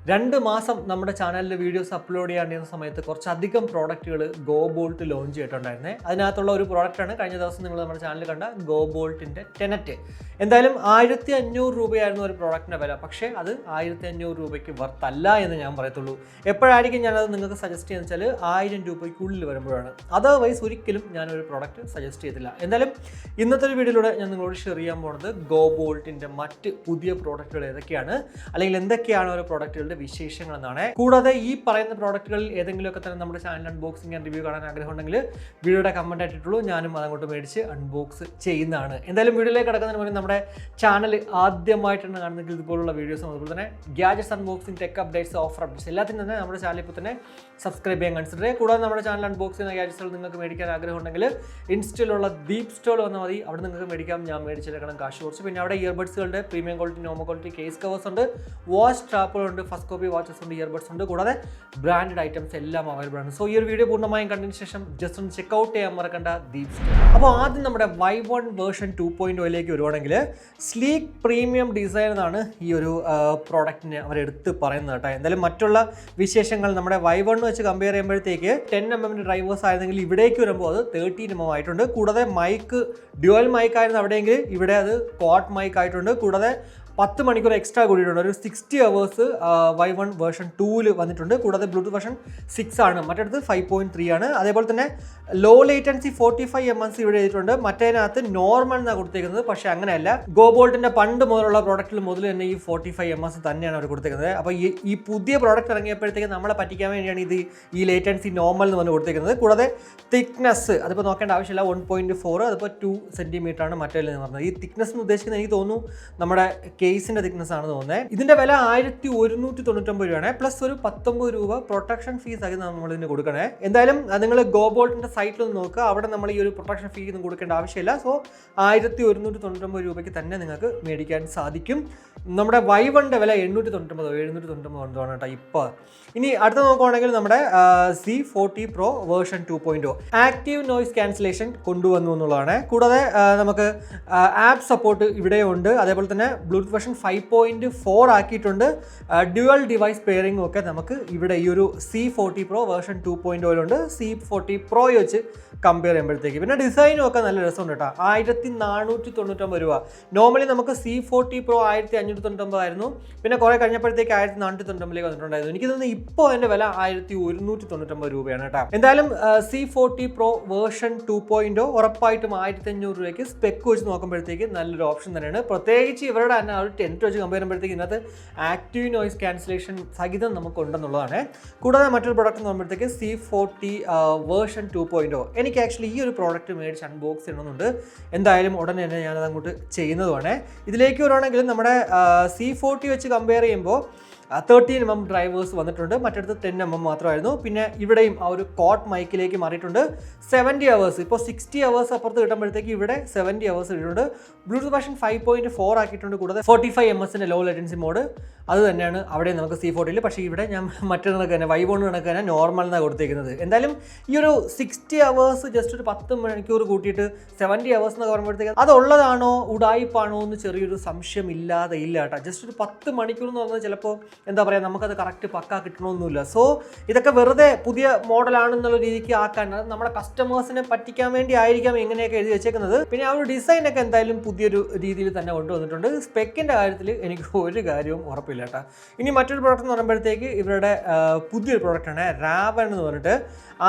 2 മാസം നമ്മുടെ ചാനലിൽ വീഡിയോസ് അപ്ലോഡ് ചെയ്യാണ്ടിരുന്ന സമയത്ത് കുറച്ചധികം പ്രോഡക്റ്റുകൾ ഗോ ബോൾട്ട് ലോഞ്ച് ചെയ്തിട്ടുണ്ടായിരുന്നേ. അതിനകത്തുള്ള ഒരു പ്രോഡക്റ്റാണ് കഴിഞ്ഞ ദിവസം നിങ്ങൾ നമ്മുടെ ചാനലിൽ കണ്ട ഗോ ബോൾട്ടിൻ്റെ ടെനറ്റ്. എന്തായാലും 1500 രൂപയായിരുന്നു ഒരു പ്രോഡക്റ്റിൻ്റെ വില. പക്ഷേ അത് 1500 രൂപയ്ക്ക് വರ್ತല്ല എന്ന് ഞാൻ പറയത്തുള്ളൂ. എപ്പോഴായിരിക്കും ഞാനത് നിങ്ങൾക്ക് സജസ്റ്റ് ചെയ്യുന്നത് വെച്ചാൽ 1000 രൂപയ്ക്കുള്ളിൽ വരുമ്പോഴാണ്. അതർവൈസ് ഒരിക്കലും ഞാനൊരു പ്രോഡക്റ്റ് സജസ്റ്റ് ചെയ്തില്ല. എന്തായാലും ഇന്നത്തെ ഒരു വീഡിയോയിലൂടെ ഞാൻ നിങ്ങളോട് ഷെയർ ചെയ്യാൻ പോകുന്നത് ഗോ ബോൾട്ടിൻ്റെ മറ്റ് പുതിയ പ്രോഡക്റ്റുകൾ ഏതൊക്കെയാണ്, അല്ലെങ്കിൽ എന്തൊക്കെയാണ് ഓരോ പ്രോഡക്റ്റുകളുടെ വിശേഷങ്ങൾ എന്നാണ്. കൂടാതെ ഈ പറയുന്ന പ്രോഡക്റ്റുകളിൽ ഏതെങ്കിലുമൊക്കെ തന്നെ നമ്മുടെ ചാനൽ അൺബോക്സിംഗ് ആൻഡ് റിവ്യൂ കാണാൻ ആഗ്രഹം ഉണ്ടെങ്കിൽ വീഡിയോയുടെ കമന്റ് ആയിട്ടുള്ളൂ, ഞാനും അതങ്ങോട്ട് മേടിച്ച് അൺബോക്സ് ചെയ്യുന്നതാണ്. എന്തായാലും വീഡിയോയിലേക്ക് കിടക്കുന്നതിന് മുന്നേ നമ്മുടെ ചാനൽ ആദ്യമായിട്ടാണ് കാണുന്നെങ്കിൽ ഇതുപോലുള്ള വീഡിയോസും അതുപോലെ തന്നെ gadgets unboxing, tech updates, offer updates എല്ലാത്തിനും തന്നെ നമ്മുടെ ചാനൽ ഇപ്പോൾ തന്നെ സബ്സ്ക്രൈബ് ചെയ്യാൻ കൺസിഡർ ചെയ്യുക. കൂടാതെ നമ്മുടെ ചാനൽ അൺബോക്സ് ചെയ്യുന്ന ഗാഡ്ജറ്റ്സുകൾ നിങ്ങൾക്ക് മേടിക്കാൻ ആഗ്രഹം ഉണ്ടെങ്കിൽ ഇൻസ്റ്റയിലുള്ള ദീപ് സ്റ്റോൾ വന്നാൽ മതി, അവിടെ നിങ്ങൾക്ക് മേടിക്കാം. ഞാൻ മേടിച്ചെടുക്കണം കാശ് കുറച്ച്. പിന്നെ അവിടെ ഇയർബഡ്സുകളുടെ premium quality, normal quality case covers ഉണ്ട്, വാച്ച് സ്ട്രാപ്പുകളുണ്ട്, ഫസ്റ്റ് കോപ്പി വാച്ചസ് ഉണ്ട്, ഇയർബഡ്സ് ഉണ്ട്, കൂടാതെ ബ്രാൻഡഡ് ഐറ്റംസ് എല്ലാം അവൈലബിൾ ആണ്. സോ ഈ ഒരു വീഡിയോ പൂർണ്ണമായും കണ്ടതിന് ശേഷം ജസ്റ്റ് ഒന്ന് ചെക്ക്ഔട്ട് ചെയ്യാൻ മറക്കണ്ട ദീപ് സ്റ്റോർ. അപ്പോൾ ആദ്യം നമ്മുടെ Y1 വേർഷൻ 2.0 വരുവാണെങ്കിൽ സ്ലീക്ക് പ്രീമിയം ഡിസൈൻ എന്നാണ് ഈ ഒരു പ്രോഡക്റ്റിന് അവരെടുത്ത് പറയുന്നത് കേട്ടോ. എന്തായാലും മറ്റുള്ള വിശേഷങ്ങൾ നമ്മുടെ Y1 വെച്ച് കമ്പയർ ചെയ്യുമ്പോഴത്തേക്ക് 10mm ഡ്രൈവേഴ്സ് ആയിരുന്നെങ്കിൽ ഇവിടേക്ക് വരുമ്പോൾ അത് 13mm ആയിട്ടുണ്ട്. കൂടാതെ മൈക്ക് ഡ്യുവൽ മൈക്ക് ആയിരുന്നു അവിടെയെങ്കിൽ ഇവിടെ അത് ക്വാഡ് മൈക്ക് ആയിട്ടുണ്ട്. കൂടാതെ 10 മണിക്കൂർ എക്സ്ട്രാ കൂടിയിട്ടുണ്ട്. ഒരു 60 hours Y1 വേർഷൻ 2 വന്നിട്ടുണ്ട്. കൂടാതെ ബ്ലൂടൂത്ത് വേർഷൻ 6 ആണ്, മറ്റടുത്ത് 5.3 ആണ്. അതേപോലെ തന്നെ ലോ ലേറ്റൻസി 45 ms ഇവിടെ എഴുതിയിട്ടുണ്ട്. മറ്റേതിനകത്ത് നോർമൽ എന്നാണ് കൊടുത്തേക്കുന്നത്. പക്ഷേ അങ്ങനെയല്ല, ഗോ ബോൾട്ടിൻ്റെ പണ്ട് മുതലുള്ള പ്രോഡക്റ്റിൽ മുതൽ തന്നെ ഈ 45 ms തന്നെയാണ് അവർ കൊടുത്തേക്കുന്നത്. അപ്പോൾ ഈ പുതിയ പ്രോഡക്റ്റ് ഇറങ്ങിയപ്പോഴത്തേക്ക് നമ്മളെ പറ്റിക്കാൻ വേണ്ടിയാണ് ഇത് ഈ ലേറ്റൻസി നോർമൽ എന്ന് പറഞ്ഞ് കൊടുത്തേക്കുന്നത്. കൂടാതെ തിക്നെസ് അതിപ്പോൾ നോക്കേണ്ട ആവശ്യമില്ല, 1.4, അതിപ്പോൾ 2 cm ആണ് മറ്റേതിൽ നിന്ന് പറഞ്ഞത്. ഈ തിക്നെസ് എന്ന് ഉദ്ദേശിക്കുന്നത് എനിക്ക് തോന്നുന്നു നമ്മുടെ കേസിൻ്റെ തിക്നെസ് ആണ് തോന്നുന്നത്. ഇതിൻ്റെ വില 1199 രൂപയാണ്, പ്ലസ് ഒരു 19 രൂപ പ്രൊട്ടക്ഷൻ ഫീസ് ആയി നമ്മൾ ഇതിന് കൊടുക്കണേ. എന്തായാലും നിങ്ങൾ ഗോ ബോൾട്ടിൻ്റെ സൈറ്റിൽ ഒന്ന് നോക്കുക, അവിടെ നമ്മൾ ഈ ഒരു പ്രൊട്ടക്ഷൻ ഫീ ഒന്നും കൊടുക്കേണ്ട ആവശ്യമില്ല. സോ 1199 രൂപയ്ക്ക് തന്നെ നിങ്ങൾക്ക് മേടിക്കാൻ സാധിക്കും. നമ്മുടെ Y1ൻ്റെ വില 799 എന്താണ് കേട്ടോ ഇപ്പോൾ. ഇനി അടുത്ത നോക്കുകയാണെങ്കിൽ നമ്മുടെ C40 Pro version 2.0 active noise cancellation കൊണ്ടുവന്നു എന്നുള്ളതാണ്. കൂടാതെ നമുക്ക് ആപ്പ് സപ്പോർട്ട് ഇവിടെയുണ്ട്. അതേപോലെ തന്നെ ബ്ലൂടൂത്ത് വേർഷൻ 5.4 ആക്കിയിട്ടുണ്ട്. ഡ്യുവൽ ഡിവൈസ് പെയറിംഗും ഒക്കെ നമുക്ക് ഇവിടെ ഈ ഒരു C40 Pro version 2.0 C40 Pro വെച്ച് കമ്പയർ ചെയ്യുമ്പോഴത്തേക്ക്. പിന്നെ ഡിസൈനും ഒക്കെ നല്ല രസമുണ്ട് കേട്ടോ. 1499 രൂപ. നോർമലി നമുക്ക് C40 Pro 1599 ആയിരുന്നു. പിന്നെ കുറേ കഴിഞ്ഞപ്പോഴത്തേക്ക് 1499 വന്നിട്ടുണ്ടായിരുന്നു. എനിക്ക് തോന്നുന്നു ഇപ്പോൾ അതിൻ്റെ വില 1199 രൂപയാണ് കേട്ടോ. എന്തായാലും C40 Pro വേർഷൻ 2.0 ഉറപ്പായിട്ടും 1500 രൂപയ്ക്ക് സ്പെക്ക് വെച്ച് നോക്കുമ്പോഴത്തേക്ക് നല്ലൊരു ഓപ്ഷൻ തന്നെയാണ്. പ്രത്യേകിച്ച് ഇവരുടെ തന്നെ ഒരു 10 വെച്ച് കമ്പയർ ചെയ്യുമ്പോഴത്തേക്ക് ഇതിനകത്ത് ആക്റ്റീവ് നോയ്സ് ക്യാൻസലേഷൻ സഹിതം നമുക്കുണ്ടെന്നുള്ളതാണ്. കൂടാതെ മറ്റൊരു പ്രോഡക്റ്റ് എന്ന് പറയുമ്പോഴത്തേക്ക് C40 വേർഷൻ 2.0 എനിക്ക് ആക്ച്വലി ഈ ഒരു പ്രോഡക്റ്റ് മേടിച്ച് അൺബോക്സ് ചെയ്യണമെന്നുണ്ട്. എന്തായാലും ഉടനെ തന്നെ ഞാനത് അങ്ങോട്ട് ചെയ്യുന്നതുമാണ്. ഇതിലേക്ക് വരുവാണെങ്കിൽ നമ്മുടെ C40 വെച്ച് കമ്പയർ ചെയ്യുമ്പോൾ 13mm ഡ്രൈവേഴ്സ് വന്നിട്ടുണ്ട്, മറ്റടുത്ത് 10mm മാത്രമായിരുന്നു. പിന്നെ ഇവിടെയും ആ ഒരു കോട്ട് മൈക്കിലേക്ക് മാറിയിട്ടുണ്ട്. 70 hours, ഇപ്പോൾ 60 hours അപ്പുറത്ത് കിട്ടുമ്പോഴത്തേക്ക് ഇവിടെ 70 hours ഇട്ടിട്ടുണ്ട്. ബ്ലൂടൂത്ത് വേർഷൻ 5.4 ആക്കിയിട്ടുണ്ട്. കൂടാതെ 45 ms ലോ ലേറ്റൻസി മോഡ് അത് തന്നെയാണ് അവിടെ നമുക്ക് C40. പക്ഷേ ഇവിടെ ഞാൻ മറ്റൊരു കണക്ക് തന്നെ Y1 കണക്ക് തന്നെ നോർമൽ എന്നാണ് കൊടുത്തേക്കുന്നത്. എന്തായാലും ഈ ഒരു 60 hours ജസ്റ്റ് ഒരു 10 മണിക്കൂർ കൂട്ടിയിട്ട് 70 hours എന്നൊക്കെ പറയുമ്പോഴത്തേക്ക് അതുള്ളതാണോ ഉടായിപ്പാണോ എന്ന് ചെറിയൊരു സംശയം ഇല്ലാതെ ഇല്ല കേട്ടോ. ജസ്റ്റ് ഒരു 10 മണിക്കൂർ എന്ന് പറഞ്ഞാൽ ചിലപ്പോൾ എന്താ പറയുക, നമുക്കത് കറക്റ്റ് പക്കാ കിട്ടണമെന്നില്ല. സോ ഇതൊക്കെ വെറുതെ പുതിയ മോഡലാണെന്നുള്ള രീതിക്ക് ആക്കാൻ, അത് നമ്മുടെ കസ്റ്റമേഴ്സിനെ പറ്റിക്കാൻ വേണ്ടി ആയിരിക്കാം ഇങ്ങനെയൊക്കെ എഴുതി വെച്ചേക്കുന്നത്. പിന്നെ ആ ഒരു ഡിസൈനൊക്കെ എന്തായാലും പുതിയൊരു രീതിയിൽ തന്നെ കൊണ്ടുവന്നിട്ടുണ്ട്. സ്പെക്കിൻ്റെ കാര്യത്തിൽ എനിക്ക് ഒരു കാര്യവും ഉറപ്പില്ല കേട്ടോ. ഇനി മറ്റൊരു പ്രോഡക്റ്റ് എന്ന് പറയുമ്പോഴത്തേക്ക് ഇവരുടെ പുതിയൊരു പ്രോഡക്റ്റാണ് രാവൺ എന്ന് പറഞ്ഞിട്ട്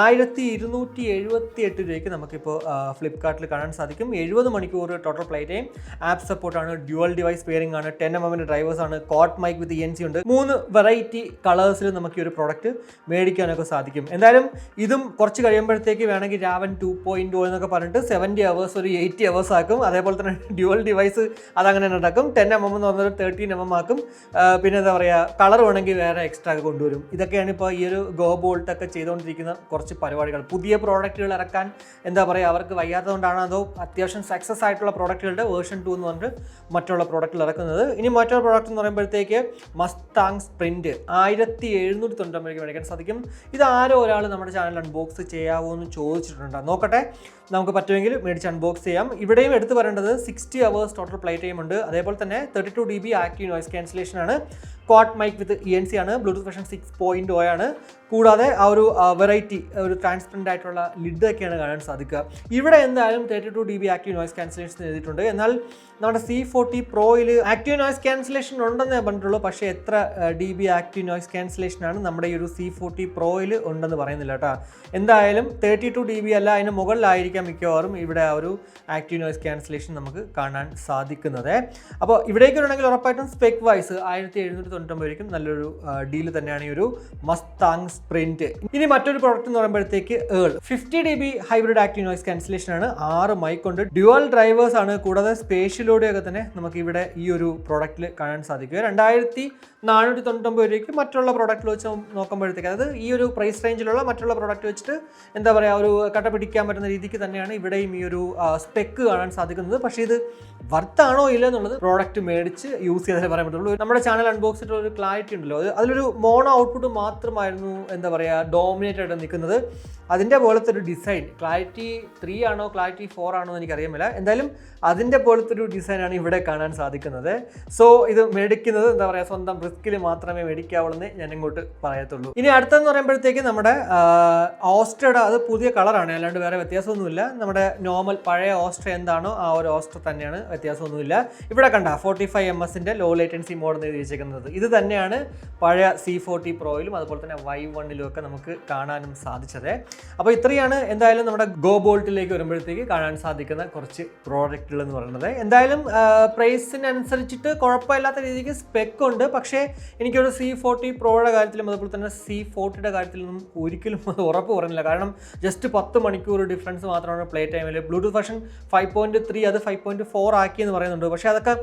1278 രൂപയ്ക്ക് നമുക്കിപ്പോൾ ഫ്ലിപ്കാർട്ടിൽ കാണാൻ സാധിക്കും. 70 മണിക്കൂർ ടോട്ടൽ പ്ലേ ടൈം, ആപ്പ് സപ്പോർട്ടാണ്, ഡ്യുവൽ ഡിവൈസ് പെയറിംഗ് ആണ്, 10mm ഡ്രൈവേഴ്സ് ആണ്, കോട്ട് മൈക്ക് വിത്ത് ENC ഉണ്ട്. 3 വെറൈറ്റി കളേഴ്സിൽ നമുക്ക് ഈ ഒരു പ്രോഡക്റ്റ് മേടിക്കാനൊക്കെ സാധിക്കും. എന്തായാലും ഇതും കുറച്ച് കഴിയുമ്പോഴത്തേക്ക് വേണമെങ്കിൽ രാവൺ 2.0 എന്നൊക്കെ പറഞ്ഞിട്ട് 70 hours ഒരു 80 hours ആക്കും. അതേപോലെ തന്നെ ഡ്യുവൽ ഡിവൈസ് അതങ്ങനെ ഉണ്ടാക്കും. 10mm എന്ന് പറഞ്ഞാൽ 13mm ആക്കും. പിന്നെ എന്താ പറയുക, കളർ വേണമെങ്കിൽ വേറെ എക്സ്ട്രാ കൊണ്ടുവരും. ഇതൊക്കെയാണ് ഇപ്പോൾ ഈ ഒരു ഗോ ബോൾട്ടൊക്കെ ചെയ്തുകൊണ്ടിരിക്കുന്ന കുറച്ച് പരിപാടികൾ. പുതിയ പ്രോഡക്റ്റുകൾ ഇറക്കാൻ എന്താ പറയുക, അവർക്ക് വയ്യാത്തതുകൊണ്ടാണ് അതോ അത്യാവശ്യം സക്സസ് ആയിട്ടുള്ള പ്രോഡക്റ്റുകളുടെ വേർഷൻ 2 എന്ന് പറഞ്ഞിട്ട് മറ്റുള്ള പ്രോഡക്റ്റുകൾ ഇറക്കുന്നത്. ഇനി മറ്റൊരു പ്രോഡക്റ്റ് എന്ന് പറയുമ്പോഴത്തേക്ക് മസ്താങ് സ്പ്രിൻറ്റ് 1799 മേടിക്കാൻ സാധിക്കും. ഇത് ആരോ ഒരാൾ നമ്മുടെ ചാനൽ അൺബോക്സ് ചെയ്യാവോ എന്ന് ചോദിച്ചിട്ടുണ്ട്. നോക്കട്ടെ, നമുക്ക് പറ്റുമെങ്കിൽ മേടിച്ച് അൺബോക്സ് ചെയ്യാം. ഇവിടെയും എടുത്ത് പറയേണ്ടത് 60 hours ടോട്ടൽ പ്ലേ ടൈം ഉണ്ട്. അതേപോലെ തന്നെ 32 dB ആക്റ്റീവ് നോയ്സ് ക്യാൻസലേഷൻ ആണ്. ക്വാഡ് മൈക്ക് വിത്ത് ENC ആണ്, ബ്ലൂടൂത്ത് വെർഷൻ 6.0 ആണ്. കൂടാതെ ആ ഒരു വെറൈറ്റി ഒരു ട്രാൻസ്പെറൻ്റ് ആയിട്ടുള്ള ലിഡ് ഒക്കെയാണ് കാണാൻ സാധിക്കുക. ഇവിടെ എന്തായാലും 32 dB ആക്റ്റീവ് നോയ്സ് ക്യാൻസലേഷൻ എഴുതിയിട്ടുണ്ട്. എന്നാൽ നമ്മുടെ C40 Proയിൽ ആക്റ്റീവ് നോയ്സ് ക്യാൻസലേഷൻ ഉണ്ടെന്ന് ഞാൻ പറഞ്ഞിട്ടുള്ളൂ. പക്ഷേ എത്ര dB ആക്റ്റീവ് നോയ്സ് ക്യാൻസലേഷനാണ് നമ്മുടെ ഈ ഒരു C40 Proയിൽ ഉണ്ടെന്ന് പറയുന്നില്ല കേട്ടോ. എന്തായാലും 32 dB അല്ല, അതിന് മുകളിലായിരിക്കാം മിക്കവാറും ഇവിടെ ആ ഒരു ആക്റ്റീവ് നോയ്സ് ക്യാൻസലേഷൻ നമുക്ക് കാണാൻ സാധിക്കുന്നത്. അപ്പോൾ ഇവിടേക്ക് വരണമെങ്കിൽ ഉറപ്പായിട്ടും സ്പെക് വൈസ് 1799 നല്ലൊരു ഡീൽ തന്നെയാണ് ഈ ഒരു മസ്താങ് സ്പ്രിന്റ്. ഇനി മറ്റൊരു പ്രോഡക്റ്റ് എന്ന് പറയുമ്പോഴത്തേക്ക് 50 dB hybrid active noise cancellation ആണ്. 6 മൈക്ക് ഉണ്ട്, ഡ്യുവൽ ഡ്രൈവേഴ്സ് ആണ്. കൂടാതെ സ്പേഷ്യലോടെ ഒക്കെ തന്നെ നമുക്ക് ഇവിടെ ഈ ഒരു പ്രോഡക്റ്റിൽ കാണാൻ സാധിക്കുക. 2499 മറ്റുള്ള പ്രോഡക്റ്റിൽ വെച്ച് നോക്കുമ്പോഴത്തേക്ക്, അതായത് ഈ ഒരു പ്രൈസ് റേഞ്ചിലുള്ള മറ്റുള്ള പ്രോഡക്റ്റ് വെച്ചിട്ട് എന്താ പറയുക, ഒരു കട്ട പിടിക്കാൻ പറ്റുന്ന രീതിക്ക് തന്നെയാണ് ഇവിടെയും ഈ ഒരു സ്പെക്ക് കാണാൻ സാധിക്കുന്നത്. പക്ഷേ ഇത് വർത്താണോ ഇല്ല എന്നുള്ളത് പ്രോഡക്റ്റ് മേടിച്ച് യൂസ് ചെയ്താലേ പറയാൻ പറ്റുള്ളൂ. നമ്മുടെ ചാനൽ അൺബോക്സ് ചെയ്തിട്ടുള്ള ഒരു ക്ലാരിറ്റി ഉണ്ടല്ലോ, അതിലൊരു മോണോ ഔട്ട്പുട്ട് മാത്രമായിരുന്നു എന്താ പറയുക ഡോമിനേറ്റ് ആയിട്ട് നിൽക്കുന്നത്. അതിൻ്റെ പോലത്തെ ഒരു ഡിസൈൻ, ക്ലാരിറ്റി 3 ആണോ ക്ലാരിറ്റി 4 ആണോ എന്ന് എനിക്കറിയാമില്ല. എന്തായാലും അതിൻ്റെ പോലത്തെ ഒരു ഡിസൈനാണ് ഇവിടെ കാണാൻ സാധിക്കുന്നത്. സോ ഇത് മേടിക്കുന്നത് എന്താ പറയുക സ്വന്തം റിസ്കിൽ മാത്രമേ മേടിക്കാവുള്ളൂ എന്ന് ഞാൻ ഇങ്ങോട്ട് പറയത്തുള്ളൂ. ഇനി അടുത്തെന്ന് പറയുമ്പോഴത്തേക്ക് നമ്മുടെ ഓസ്ട്രയുടെ അത് പുതിയ കളറാണ്, അല്ലാണ്ട് വേറെ വ്യത്യാസമൊന്നുമില്ല. നമ്മുടെ നോർമൽ പഴയ ഓസ്ട്ര എന്താണോ ആ ഒരു ഓസ്ട്ര തന്നെയാണ്, വ്യത്യാസമൊന്നുമില്ല. ഇവിടെ കണ്ട 45 ms ലോ ലേറ്റൻസി മോഡ് എന്ന് എഴുതി വെച്ചേക്കുന്നത് ഇത് തന്നെയാണ് പഴയ C40 Proയിലും അതുപോലെ തന്നെ Y1ലും ഒക്കെ നമുക്ക് കാണാനും സാധിച്ചത്. അപ്പോൾ ഇത്രയാണ് എന്തായാലും നമ്മുടെ ഗോബോൾട്ടിലേക്ക് വരുമ്പോഴത്തേക്ക് കാണാൻ സാധിക്കുന്ന കുറച്ച് പ്രോഡക്റ്റുകൾ എന്ന് പറയുന്നത്. എന്തായാലും പ്രൈസിനനുസരിച്ചിട്ട് കുഴപ്പമില്ലാത്ത രീതിക്ക് സ്പെക്ക് ഉണ്ട്. പക്ഷേ എനിക്കൊരു C40 Proയുടെ കാര്യത്തിലും അതുപോലെ തന്നെ C40യുടെ കാര്യത്തിലൊന്നും ഒരിക്കലും അത് ഉറപ്പ് പറയുന്നില്ല. കാരണം ജസ്റ്റ് 10 മണിക്കൂർ ഡിഫറൻസ് മാത്രമാണ് പ്ലേ ടൈമിൽ. ബ്ലൂടൂത്ത് വെർഷൻ 5.3 അത് 5.4 ആക്കിയെന്ന് പറയുന്നുണ്ട്. പക്ഷേ അതൊക്കെ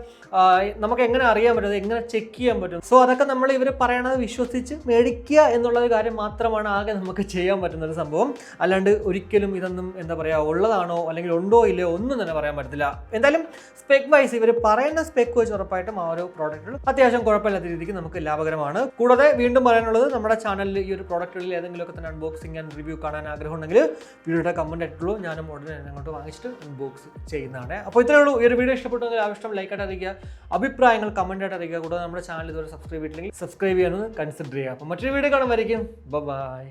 നമുക്ക് എങ്ങനെ അറിയാൻ പറ്റും, എങ്ങനെ ചെക്ക് ചെയ്യാൻ പറ്റും? സോ അതൊക്കെ നമ്മൾ ഇവർ പറയണത് വിശ്വസിച്ച് മേടിക്കുക എന്നുള്ളത് കാര്യം മാത്രമാണ് ആകെ നമുക്ക് ചെയ്യാൻ പറ്റുന്ന ഒരു സംഭവം. അല്ലാണ്ട് ഒരിക്കലും ഇതൊന്നും എന്താ പറയുക ഉള്ളതാണോ അല്ലെങ്കിൽ ഉണ്ടോ ഇല്ലയോ ഒന്നും തന്നെ പറയാൻ പറ്റത്തില്ല. എന്തായാലും സ്പെക് വൈസ് ഇവർ പറയുന്ന സ്പെക് വെച്ച് ഉറപ്പായിട്ടും ആ ഒരു പ്രോഡക്റ്റുകൾ അത്യാവശ്യം കുഴപ്പമില്ലാത്ത രീതിക്ക് നമുക്ക് ലാഭകരമാണ്. കൂടാതെ വീണ്ടും പറയാനുള്ളത്, നമ്മുടെ ചാനലിൽ ഈ ഒരു പ്രോഡക്റ്റുകളിൽ ഏതെങ്കിലുമൊക്കെ തന്നെ അൺബോക്സിംഗ് ആൻഡ് റിവ്യൂ കാണാൻ ആഗ്രഹം ഉണ്ടെങ്കിൽ വീഡിയോയുടെ കമൻറ്റ് ആയിട്ടുള്ളൂ, ഞാനും ഉടനെ അങ്ങോട്ട് വാങ്ങിച്ചിട്ട് അൺബോക്സ് ചെയ്യുന്നതാണ്. അപ്പോൾ ഇത്രയേ ഉള്ളൂ. ഈ ഒരു വീഡിയോ ഇഷ്ടപ്പെട്ടെങ്കിൽ ആവശ്യം ലൈക്കായിട്ട് അറിയിക്കുക, അഭിപ്രായങ്ങൾ കമൻ്റ് ആയിട്ട് അറിയിക്കുക. കൂടാതെ നമ്മുടെ ചാനൽ ഇതുവരെ സബ്സ്ക്രൈബ് ചെയ്തില്ലെങ്കിൽ സബ്സ്ക്രൈബ് ചെയ്യാനൊന്ന് കൺസിഡർ ചെയ്യുക. അപ്പോൾ മറ്റൊരു വീഡിയോ കാണുമായിരിക്കും. ബൈ.